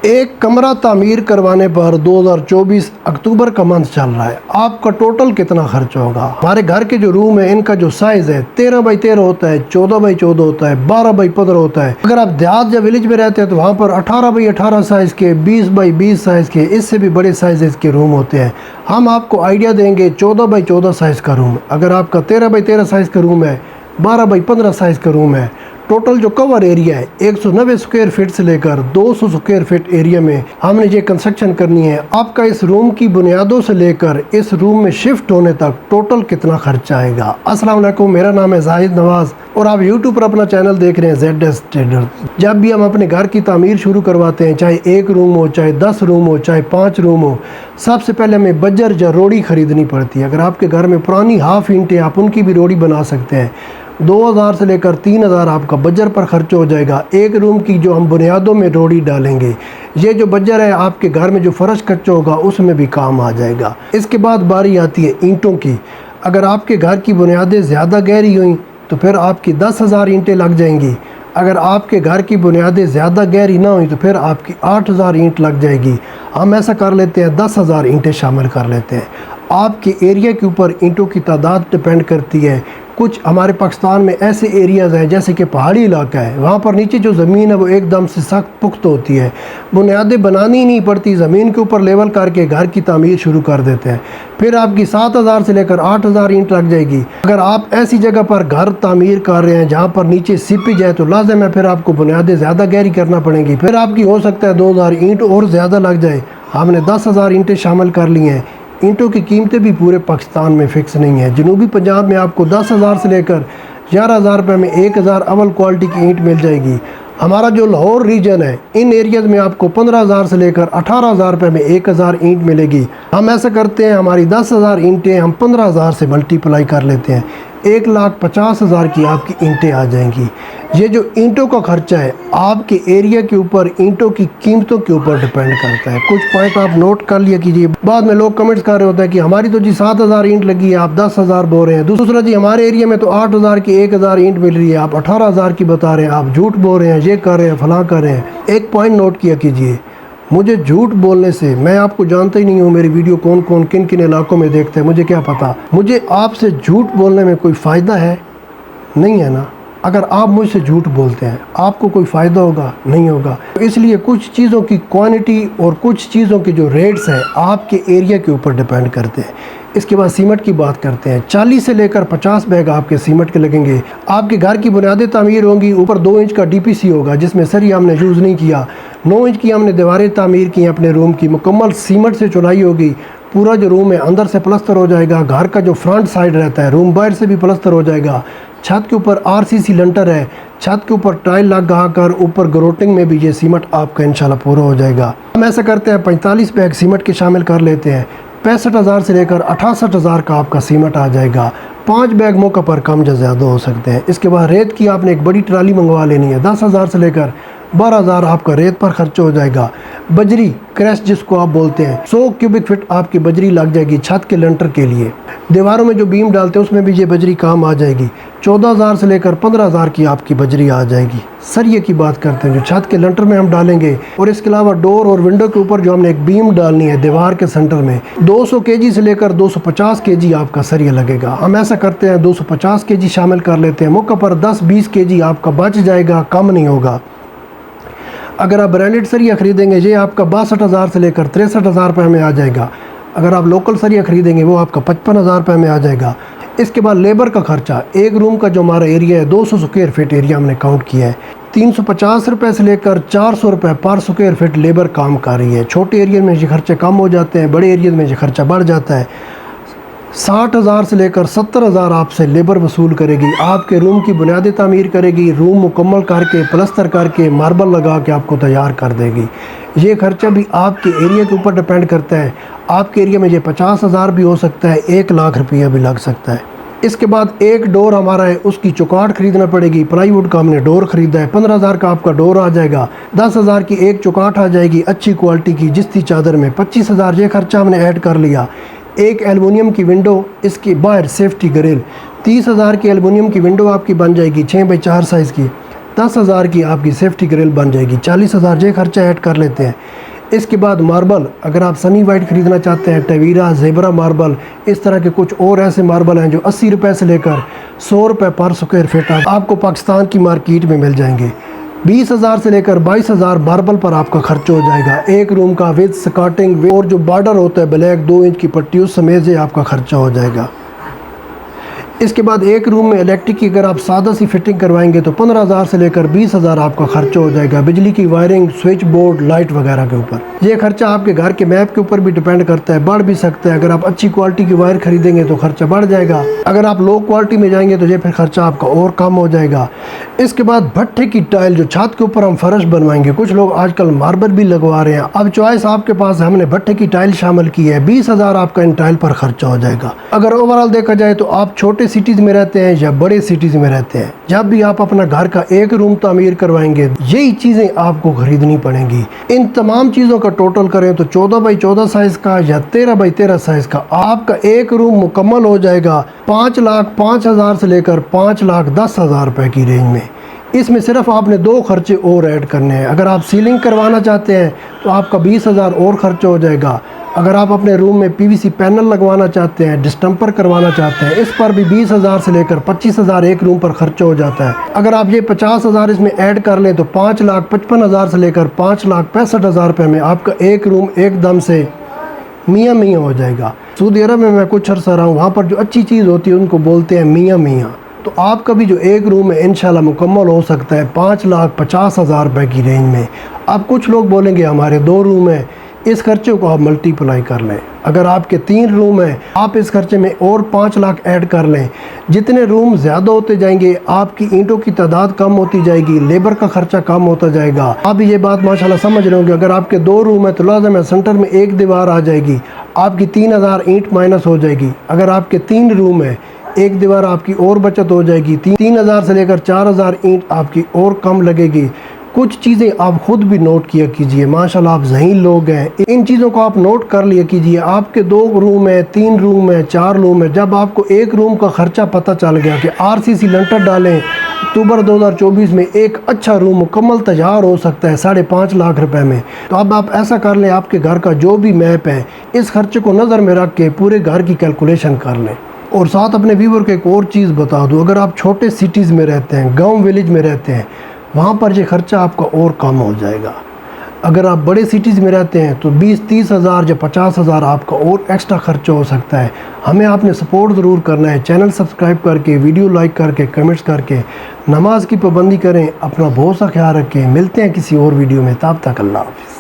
एक कमरा तामीर करवाने पर 2024 अक्टूबर का मंथ चल रहा है। आपका टोटल कितना खर्च होगा? हमारे घर के जो रूम है इनका जो साइज़ है 13 बाई 13 होता है, 14 बाई 14 होता है, 12 बाई 15 होता है। अगर आप देहात या विलेज में रहते हैं तो वहाँ पर 18 बाई 18 साइज़ के, 20 बाई 20 साइज़ के, इससे भी बड़े साइज़ के रूम होते हैं। हम आपको आइडिया देंगे 14 बाई 14 साइज़ का रूम। अगर आपका 13 बाई 13 साइज़ का रूम है, 12 बाई 15 साइज़ का रूम है, टोटल जो कवर एरिया है 190 स्क्वायर फीट से लेकर 200 स्क्वायर फीट एरिया में हमने ये कंस्ट्रक्शन करनी है। आपका इस रूम की बुनियादों से लेकर इस रूम में शिफ्ट होने तक टोटल कितना खर्चा आएगा? अस्सलाम वालेकुम, मेरा नाम है जाहिद नवाज़ और आप यूट्यूब पर अपना चैनल देख रहे हैं ZS ट्रेडर। जब भी हम अपने घर की तामीर शुरू करवाते हैं, चाहे 1 रूम हो, चाहे 10 रूम हो, चाहे 5 रूम हो, सबसे पहले हमें बज्जर या रोड़ी ख़रीदनी पड़ती है। अगर आपके घर में पुरानी हाफ ईंटें, आप उनकी भी रोड़ी बना सकते हैं। 2000 से लेकर 3000 आपका बज्जर पर खर्च हो जाएगा। 1 रूम की जो हम बुनियादों में रोड़ी डालेंगे, ये जो बज्जर है आपके घर में जो फर्श कच्चा होगा उसमें भी काम आ जाएगा। इसके बाद बारी आती है ईंटों की। अगर आपके घर की बुनियादें ज़्यादा गहरी हुई तो फिर आपकी 10,000 ईंटें लग जाएंगी। अगर आपके घर की बुनियादें ज़्यादा गहरी ना हुई तो फिर आपकी 8000 ईंट लग जाएगी। हम ऐसा कर लेते हैं, 10,000 ईंटें शामिल कर लेते हैं। आपके एरिया के ऊपर ईंटों की तादाद डिपेंड करती है। कुछ हमारे पाकिस्तान में ऐसे एरियाज़ हैं जैसे कि पहाड़ी इलाका है, वहाँ पर नीचे जो ज़मीन है वो एकदम से सख्त पुख्त होती है, बुनियादें बनानी ही नहीं पड़ती, ज़मीन के ऊपर लेवल करके घर की तामीर शुरू कर देते हैं। फिर आपकी 7000 से लेकर 8000 ईंट लग जाएगी। अगर आप ऐसी जगह पर घर तामीर कर रहे हैं जहाँ पर नीचे सीपेज है तो लाज़िम है फिर आपको बुनियादें ज़्यादा गहरी करना पड़ेंगी। फिर आपकी हो सकता है 2000 ईंट और ज़्यादा लग जाए। हमने 10,000 ईंटें शामिल कर ली हैं। ईंटों की कीमतें भी पूरे पाकिस्तान में फ़िक्स नहीं है। जनूबी पंजाब में आपको 10,000 से लेकर 11,000 रुपये में 1000 अव्वल क्वालिटी की ईंट मिल जाएगी। हमारा जो लाहौर रीजन है, इन एरियाज़ में आपको 15,000 से लेकर 18,000 रुपये में 1000 ईंट मिलेगी। हम ऐसा करते हैं, हमारी 10,000 ईंटें हम 15,000 से मल्टीप्लाई कर लेते हैं, 1,50,000 की आपकी ईंटें आ जाएंगी। ये जो ईंटों का खर्चा है आपके एरिया के ऊपर ईंटों की कीमतों के ऊपर डिपेंड करता है। कुछ पॉइंट आप नोट कर लिया कीजिए। बाद में लोग कमेंट्स कर रहे होते हैं कि हमारी तो जी 7,000 ईंट लगी है, आप 10,000 बोल रहे हैं। दूसरा जी हमारे एरिया में तो 8,000 की 1,000 ईंट मिल रही है, आप 18,000 की बता रहे हैं, आप झूठ बोल रहे हैं, ये कर रहे हैं, फलां कर रहे हैं। एक पॉइंट नोट किया कीजिए, मुझे झूठ बोलने से, मैं आपको जानता ही नहीं हूँ, मेरी वीडियो कौन कौन किन किन इलाकों में देखते हैं, मुझे क्या पता। मुझे आपसे झूठ बोलने में कोई फ़ायदा है? नहीं है ना। अगर आप मुझसे झूठ बोलते हैं आपको कोई फ़ायदा होगा? नहीं होगा। तो इसलिए कुछ चीज़ों की क्वांटिटी और कुछ चीज़ों के जो रेट्स हैं आपके एरिया के ऊपर डिपेंड करते हैं। इसके बाद सीमेंट की बात करते हैं। 40 से लेकर 50 बैग आपके सीमेंट के लगेंगे। आपके घर की बुनियादें तामीर होंगी, ऊपर 2 इंच का DPC होगा जिसमें सरिया हमने यूज़ नहीं किया। 9 इंच की हमने दीवारें तामीर की अपने रूम की, मुकम्मल सीमेंट से चुनाई होगी। पूरा जो रूम है अंदर से प्लस्तर हो जाएगा। घर का जो फ्रंट साइड रहता है, रूम बाहर से भी प्लस्तर हो जाएगा। छत के ऊपर RCC लंटर है, छत के ऊपर टाइल लगा कर ऊपर ग्रोटिंग में भी ये सीमेंट आपका इंशाल्लाह पूरा हो जाएगा। हम ऐसा करते हैं, 45 बैग सीमेंट के शामिल कर लेते हैं। 65,000 से लेकर 68,000 का आपका सीमेंट आ जाएगा। 5 बैग मौका पर कम या ज़्यादा हो सकते हैं। इसके बाद रेत की आपने एक बड़ी ट्राली मंगवा लेनी है। 10,000 से लेकर 12,000 आपका रेत पर खर्च हो जाएगा। बजरी क्रैश जिसको आप बोलते हैं, 100 क्यूबिक फीट आपकी बजरी लग जाएगी छत के लंटर के लिए। दीवारों में जो बीम डालते हैं उसमें भी ये बजरी काम आ जाएगी। 14,000 से लेकर 15,000 की आपकी बजरी आ जाएगी। सरिये की बात करते हैं जो छत के लंटर में हम डालेंगे, और इसके अलावा डोर और विंडो के ऊपर जो हमने एक बीम डालनी है दीवार के सेंटर में, 200 kg से लेकर 250 kg आपका सरिया लगेगा। हम ऐसा करते हैं 250 kg शामिल कर लेते हैं। मौका पर 10-20 kg आपका बच जाएगा, कम नहीं होगा। अगर आप ब्रांडेड सरिया खरीदेंगे ये आपका 62,000 से लेकर 63,000 रुपये में आ जाएगा। अगर आप लोकल सरिया खरीदेंगे वो आपका 55,000 रुपये में आ जाएगा। इसके बाद लेबर का खर्चा, 1 रूम का जो हमारा एरिया है 200 स्क्वायर फीट एरिया हमने काउंट किया है, 350 रुपये से लेकर 400 रुपये पर स्क्वायर फीट लेबर काम कर रही है। छोटे एरिया में ये खर्चे कम हो जाते हैं, बड़े एरिया में ये खर्चा बढ़ जाता है। 60,000 से लेकर 70,000 आपसे लेबर वसूल करेगी। आपके रूम की बुनियादी तामीर करेगी, रूम मुकम्मल करके प्लस्तर करके मार्बल लगा के आपको तैयार कर देगी। ये खर्चा भी आपके एरिया के ऊपर डिपेंड करता है। आपके एरिया में ये 50,000 भी हो सकता है, 1 लाख रुपया भी लग सकता है। इसके बाद एक डोर हमारा है, उसकी चौकाट खरीदना पड़ेगी। प्लाईवुड का हमने डोर ख़रीदा है, 15,000 का आपका डोर आ जाएगा। 10,000 की एक चौकाट आ जाएगी अच्छी क्वालिटी की जिसकी चादर में। 25,000 ये खर्चा हमने ऐड कर लिया। एक एल्युमिनियम की विंडो, इसके बाहर सेफ्टी ग्रिल, 30,000 की एल्युमिनियम की विंडो आपकी बन जाएगी 6 बाई 4 साइज़ की। 10,000 की आपकी सेफ्टी ग्रिल बन जाएगी। 40,000 ये खर्चा ऐड कर लेते हैं। इसके बाद मार्बल, अगर आप सनी वाइट ख़रीदना चाहते हैं, टवीरा, ज़ेबरा मार्बल, इस तरह के कुछ और ऐसे मार्बल हैं जो 80 रुपये से लेकर 100 रुपये पर स्क्वायर फीट आपको पाकिस्तान की मार्केट में मिल जाएंगे। 20,000 से लेकर 22,000 मार्बल पर आपका खर्च हो जाएगा। एक रूम का विद स्कर्टिंग और जो बॉर्डर होता है ब्लैक 2 इंच की पट्टी, उस समेत से आपका खर्चा हो जाएगा। इसके बाद एक रूम में इलेक्ट्रिक की अगर आप सादा सी फिटिंग करवाएंगे तो 15,000 से लेकर 20,000 आपका खर्चा हो जाएगा। बिजली की वायरिंग, स्विच बोर्ड, लाइट वगैरह के ऊपर। ये खर्चा आपके घर के मैप के ऊपर भी डिपेंड करता है, बढ़ भी सकता है। अगर आप अच्छी क्वालिटी की वायर खरीदेंगे तो खर्चा बढ़ जाएगा, अगर आप लो क्वालिटी में जाएंगे तो ये फिर खर्चा आपका और कम हो जाएगा। इसके बाद भट्ठे की टाइल, जो छत के ऊपर हम फर्श बनवाएंगे, कुछ लोग आजकल मार्बल भी लगवा रहे हैं, अब चॉइस आपके पास है। हमने भट्ठे की टाइल शामिल की है। 20,000 आपका इन टाइल पर खर्चा हो जाएगा। अगर ओवरऑल देखा जाए तो आप छोटे सिटीज़ में रहते हैं या बड़े सिटीज़ में रहते हैं, जब भी आप अपना घर का एक रूम तामीर करवाएंगे यही चीज़ें आपको खरीदनी पड़ेंगी। इन तमाम चीज़ों का टोटल करें तो 14 बाई 14 साइज़ का या 13 बाई 13 साइज़ का आपका एक रूम मुकम्मल हो जाएगा 5,05,000 से लेकर 5,10,000 रुपये की रेंज में। इसमें सिर्फ आपने 2 खर्चे और ऐड करने हैं। अगर आप सीलिंग करवाना चाहते हैं तो आपका 20,000 और खर्चा हो जाएगा। अगर आप अपने रूम में PVC पैनल लगवाना चाहते हैं, डिस्टेंपर करवाना चाहते हैं, इस पर भी 20,000 से लेकर 25,000 एक रूम पर खर्चा हो जाता है। अगर आप ये 50,000 इसमें ऐड कर लें तो 5,55,000 से लेकर 5,65,000 रुपये में आपका एक रूम एकदम से मियाँ मियाँ हो जाएगा। सऊदी अरब में मैं कुछ अर्सा रहा हूँ, वहाँ पर जो अच्छी चीज़ होती है उनको बोलते हैं मियाँ मियाँ। तो आपका भी जो एक रूम है इंशाल्लाह मुकम्मल हो सकता है 5,50,000 रुपये की रेंज में। अब कुछ लोग बोलेंगे हमारे 2 रूम हैं, इस खर्चे को आप मल्टीप्लाई कर लें। अगर आपके 3 रूम हैं, आप इस खर्चे में और 5 लाख ऐड कर लें। जितने रूम ज़्यादा होते जाएंगे आपकी ईंटों की तादाद कम होती जाएगी, लेबर का खर्चा कम होता जाएगा। आप ये बात माशाल्लाह समझ रहे होंगे। अगर आपके 2 रूम है तो लाज़िम है सेंटर में एक दीवार आ जाएगी, आपकी 3,000 ईंट माइनस हो जाएगी। अगर आपके 3 रूम है, एक दीवार आपकी और बचत हो जाएगी। 3,000 से लेकर 4,000 ईंट आपकी और कम लगेगी। कुछ चीज़ें आप खुद भी नोट किया कीजिए, माशाल्लाह आप ज़हीन लोग हैं, इन चीज़ों को आप नोट कर लिया कीजिए। आपके 2 रूम है, 3 रूम है, 4 रूम है, जब आपको एक रूम का ख़र्चा पता चल गया कि RCC लंटर डालें, अक्टूबर 2024 में एक अच्छा रूम मुकम्मल तैयार हो सकता है 5.5 लाख रुपए में, तो अब आप ऐसा कर लें, आपके घर का जो भी मैप है इस खर्चे को नज़र में रख के पूरे घर की कैलकुलेशन कर लें। और साथ अपने व्यूवर को एक और चीज़ बता दूँ, अगर आप छोटे सिटीज़ में रहते हैं, गाँव विलेज में रहते हैं, वहाँ पर ये खर्चा आपका और कम हो जाएगा। अगर आप बड़े सिटीज़ में रहते हैं तो 20-30 हज़ार या 50,000 आपका और एक्स्ट्रा खर्चा हो सकता है। हमें आपने सपोर्ट ज़रूर करना है, चैनल सब्सक्राइब करके, वीडियो लाइक करके, कमेंट्स करके, नमाज की पाबंदी करें, अपना बहुत सा ख्याल रखें। मिलते हैं किसी और वीडियो में, तब तक अल्लाह हाफ़िज़।